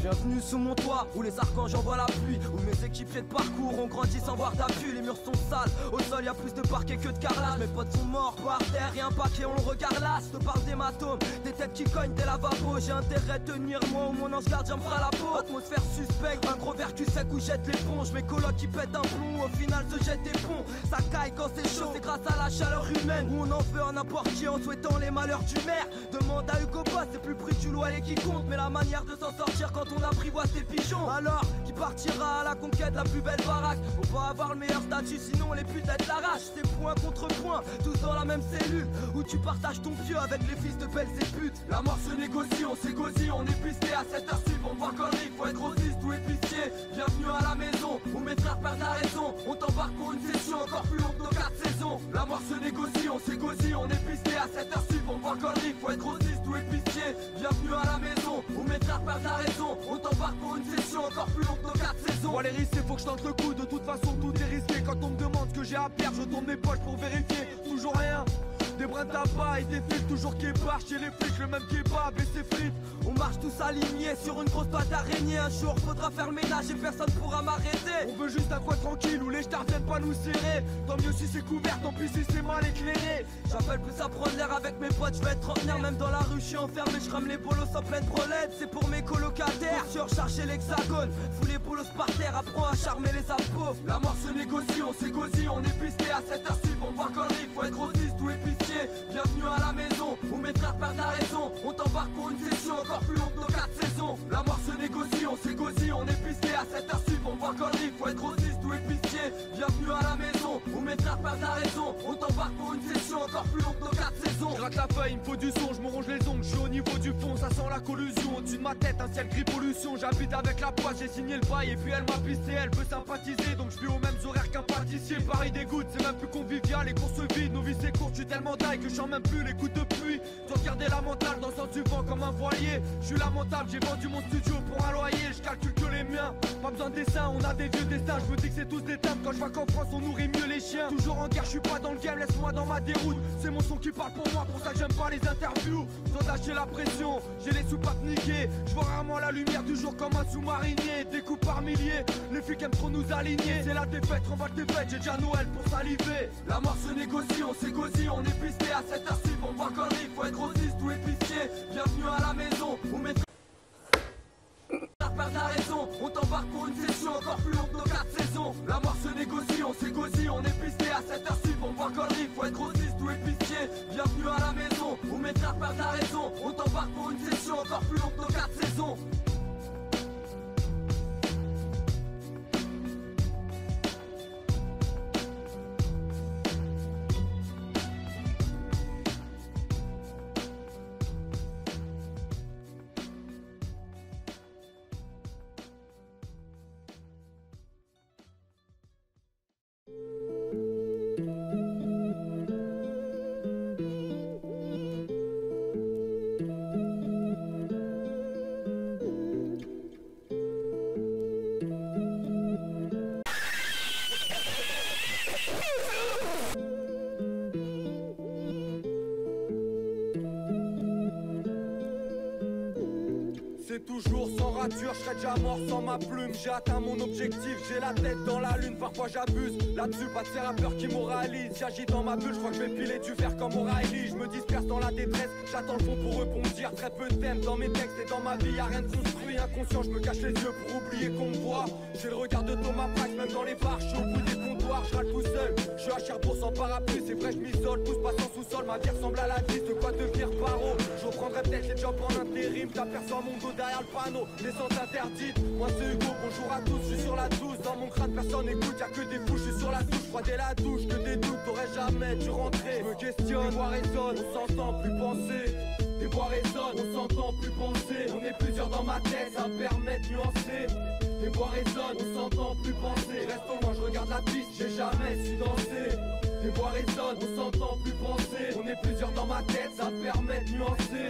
Bienvenue sous mon toit, où les archanges envoient la pluie, où mes équipiers de parcours ont grandi sans voir d'appui. Les murs sont sales, au sol y a plus de parquet que de carrelage. Mes potes sont morts par terre et un paquet on le regarde là. Je te parle d'hématomes, des têtes qui cognent des lavabos. J'ai intérêt de tenir moi ou mon ange gardien me fera la peau. Atmosphère suspecte, un gros verre cul sec où jette l'éponge. Mes colocs qui pètent un plomb, au final se jettent des ponts. Ça caille quand c'est chaud, c'est grâce à la chaleur humaine. Où on en veut à n'importe qui en souhaitant les malheurs du maire. Demande à Hugo Boss, c'est plus le prix du loyer qui compte, mais la manière de s'en sortir quand on apprivoise ses pigeons. Alors, qui partira à la conquête de la plus belle baraque? Faut pas avoir le meilleur statut, sinon les putes elles l'arrachent. C'est point contre point, tous dans la même cellule, où tu partages ton pieu avec les fils de belles et putes. La mort se négocie, on s'égocie, on est pisté à cette heure sup, on voit connerie, faut être grossiste ou épicier. Bienvenue à la maison, où mes frères perdent la raison. On t'embarque pour une session encore plus longue que nos 4 saisons. La mort se négocie, on s'égocie, on est pisté à cette heure sup, on voit connerie, faut être grossiste ou épicier. Bienvenue à la maison, où mes frères perdent la raison. On t'embarque pour une session encore plus longue que nos 4 saisons. Moi les risques, faut que je tente le coup, de toute façon tout est risqué. Quand on me demande ce que j'ai à perdre, je tourne mes poches pour vérifier. Toujours rien, des brins de tabac et des flics, toujours kebab. Chez les flics, le même kebab et ses frites. On marche tous alignés sur une grosse toile d'araignée. Un jour faudra faire le ménage et personne pourra m'arrêter. On veut juste un coin tranquille où les stars viennent pas nous serrer. Tant mieux si c'est couvert, tant pis si c'est mal éclairé. J'appelle plus à prendre l'air avec mes potes, je vais être trentenaire. Même dans la rue je suis enfermé, je rame les bolos en pleine brolette. C'est pour mes colocataires, surcharger l'hexagone. Fous les bolos par terre, apprends à charmer les apôts. La mort se négocie, on s'égocie, on est pisté à cette heure sup, on voit connerie, faut être grossiste ou épicier. Bienvenue à la maison, où mes frères perdent la raison. On t'embarque pour une session encore plus longue que nos 4 saisons. La mort se négocie, on s'égocie, on est pisté à cette heure sup, on voit connerie, faut être grossiste ou épicier. Bienvenue à la maison, où mes frères perdent la raison. On t'embarque pour une session encore plus longue que nos 4 saisons. Je gratte la feuille, il me faut du son, je me ronge les ongles, je suis au niveau du fond, ça sent la collusion. Au-dessus de ma tête, un ciel gris pollution. J'habite avec la poisse, j'ai signé le bail et puis elle m'a pisté, elle veut sympathiser. Donc je vis aux mêmes horaires qu'un pâtissier. Paris dégoûte, c'est même plus convivial, les courses vides, nos vies c'est court, je suis tellement dingue que je sens même plus les coups de pluie. Dois garder la mentale dans le sens du vent comme un voilier. Je suis lamentable, j'ai vendu mon studio pour un loyer, je calcule que les miens. Pas besoin de dessin, on a des vieux destins, je me dis que c'est tous des thèmes. Quand je vois qu'en France on nourrit mieux les chiens. Toujours en guerre, je suis pas dans le game, laisse-moi dans ma déroute. C'est mon son qui parle pour moi, pour ça que j'aime pas les interviews. Sans lâcher la pression, j'ai les soupapes niquées. Je vois rarement la lumière du jour comme un sous-marinier. Découpe par milliers, les flics aiment trop nous aligner. C'est la défaite, remballe tes fêtes, j'ai déjà Noël pour saliver. La mort se négocie, on s'égocie, on est pisté à cette heure sup, on voit connerie, faut être grossiste ou épicier. Bienvenue à la maison, où mes frères perdent la raison. On t'embarque pour une session encore plus longue que nos 4 saisons. La mort se négocie, on s'égocie, on est pisté à cette heure sup, on voit connerie, faut être grossiste ou épicier. Bienvenue à la maison, où mes frères perdent la raison. On t'embarque pour une session encore plus longue que nos 4 saisons. C'est toujours sans rature, je serais déjà mort sans ma plume. J'ai atteint mon objectif, j'ai la tête dans la lune. Parfois j'abuse, là-dessus pas de ces rappeurs qui moralisent. J'agis dans ma bulle, je crois que je vais piler du verre comme O'Reilly. Je me disperse dans la détresse, j'attends le fond pour eux pour me dire. Très peu de thèmes dans mes textes et dans ma vie, y'a rien de construit. Inconscient, je me cache les yeux pour oublier qu'on me voit. J'ai le regard de Thomas Prax, même dans les bars, je suis au bout des comptoirs, je râle tout seul. Je suis à Cherbourg sans parapluie, c'est vrai je m'isole. Tous passe en sous-sol, ma vie ressemble à la vie, de quoi devenir paro. Je reprendrai peut-être les jobs en intérim, t'aperçois mon dos derrière le panneau, descente interdite. Moi c'est Hugo, bonjour à tous, je suis sur la douce. Dans mon crâne personne écoute, y'a que des fous, je suis sur la touche. Froider la douche, que des doutes, t'aurais jamais dû rentrer. Je me questionne, les voix résonnent, on s'entend plus penser. Les voix résonnent, on s'entend plus penser. On est plusieurs dans ma tête, ça me permet de nuancer. Les voix résonnent, on s'entend plus penser. Reste au loin, je regarde la piste, j'ai jamais su danser. Les voix résonnent, on s'entend plus penser. On est plusieurs dans ma tête, ça me permet de nuancer.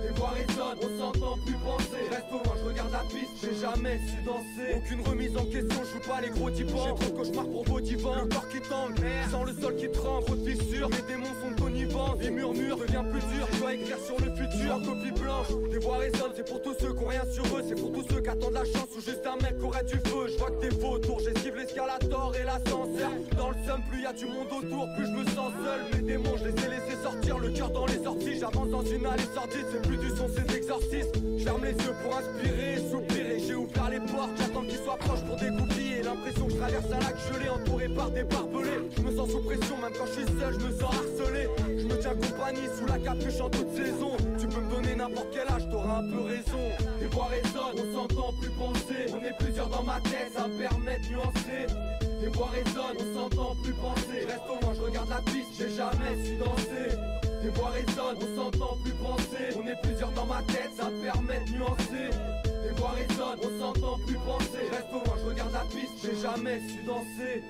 Les voix résonnent, on s'entend plus penser. Reste au loin, je regarde la piste, j'ai jamais su danser. Aucune remise en question, je joue pas les gros typans. J'ai trop de cauchemars pour vos divans. Le corps qui tangue, sans le sol qui tremble, trop de fissures. Mes démons sont connivents, vie murmure, devient plus dur, je dois écrire sur le futur. Copie blanche, des voix résonnent, c'est pour tous ceux qui ont rien sur eux. C'est pour tous ceux qui attendent la chance ou juste un mec qui aurait du feu. Je vois que des vautours, j'esquive l'escalator et l'ascenseur. Dans le seum, plus y a du monde autour, plus je me sens seul. Mes démons, je les ai laissés sortir, le cœur dans les orties. J'avance dans une allée sordide, c'est plus du son, c'est d'exorcisme. Je ferme les yeux pour inspirer, soupirer. J'ai ouvert les portes, j'attends qu'ils soient proches pour dégoupiller. L'impression que je traverse un lac gelé entouré par des barbelés. Je me sens sous pression, même quand je suis seul, je me sens harcelé. Je me tiens compagnie sous la capuche en toute saison. Tu peux me donner n'importe quel âge, t'auras un peu raison. Les voix résonnent, on s'entend plus penser. On est plusieurs dans ma tête, ça me permet de nuancer. Les voix résonnent, on s'entend plus penser. Reste au loin, je regarde la piste, j'ai jamais su danser. Les voix résonnent, on s'entend plus penser. On est plusieurs dans ma tête, ça me permet de nuancer. Les voix résonnent, on s'entend plus penser. Reste au loin, je regarde la piste, j'ai jamais su danser.